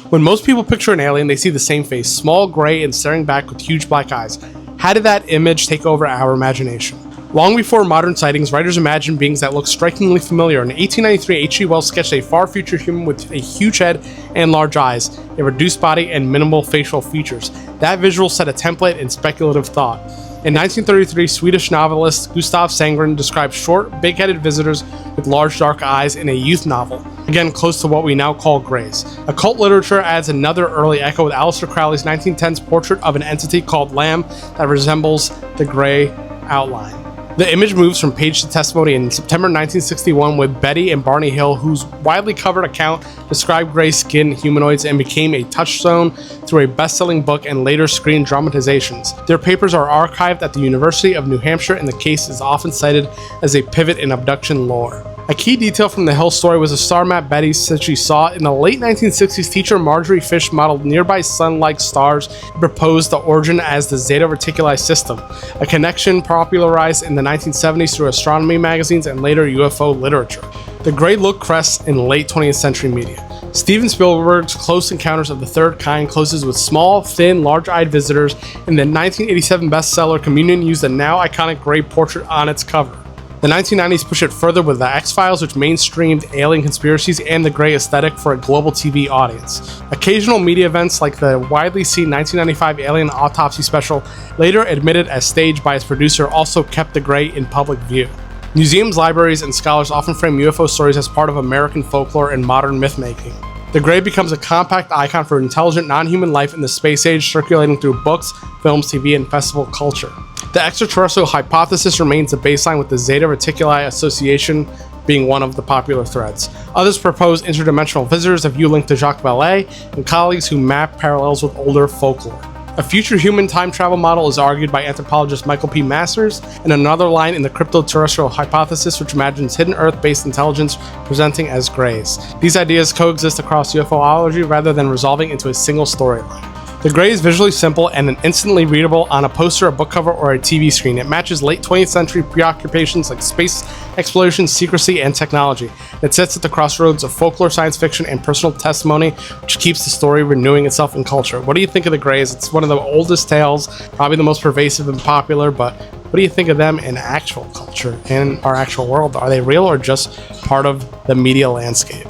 When most people picture an alien, they see the same face, small, gray, and staring back with huge black eyes. How did that image take over our imagination? Long before modern sightings, writers imagined beings that looked strikingly familiar. In 1893, H.G. Wells sketched a far-future human with a huge head and large eyes, a reduced body, and minimal facial features. That visual set a template in speculative thought. In 1933, Swedish novelist Gustav Sandgren described short, big-headed visitors with large dark eyes in a youth novel, again close to what we now call greys. Occult literature adds another early echo with Aleister Crowley's 1910s portrait of an entity called Lamb that resembles the grey outline. The image moves from page to testimony in September 1961 with Betty and Barney Hill, whose widely covered account described gray-skinned humanoids and became a touchstone through a best-selling book and later screen dramatizations. Their papers are archived at the University of New Hampshire, and the case is often cited as a pivot in abduction lore. A key detail from the Hill story was a star map Betty said she saw. In the late 1960s, teacher Marjorie Fish modeled nearby sun-like stars and proposed the origin as the Zeta Reticuli system, a connection popularized in the 1970s through astronomy magazines and later UFO literature. The gray look crests in late 20th century media. Steven Spielberg's Close Encounters of the Third Kind closes with small, thin, large-eyed visitors, and the 1987 bestseller Communion used a now iconic gray portrait on its cover. The 1990s pushed it further with The X-Files, which mainstreamed alien conspiracies and the gray aesthetic for a global TV audience. Occasional media events like the widely seen 1995 Alien Autopsy special, later admitted as staged by its producer, also kept the gray in public view. Museums, libraries, and scholars often frame UFO stories as part of American folklore and modern myth-making. The gray becomes a compact icon for intelligent non-human life in the space age, circulating through books, films, TV, and festival culture. The extraterrestrial hypothesis remains the baseline, with the Zeta Reticuli association being one of the popular threads. Others propose interdimensional visitors, a view linked to Jacques Vallée and colleagues who map parallels with older folklore. A future human time travel model is argued by anthropologist Michael P. Masters, and another line in the cryptoterrestrial hypothesis, which imagines hidden Earth-based intelligence presenting as greys. These ideas coexist across UFOlogy rather than resolving into a single storyline. The gray is visually simple and instantly readable on a poster, a book cover, or a TV screen. It matches late 20th century preoccupations like space exploration, secrecy, and technology. It sits at the crossroads of folklore, science fiction, and personal testimony, which keeps the story renewing itself in culture. What do you think of the greys? It's one of the oldest tales, probably the most pervasive and popular, but what do you think of them in actual culture, in our actual world? Are they real or just part of the media landscape?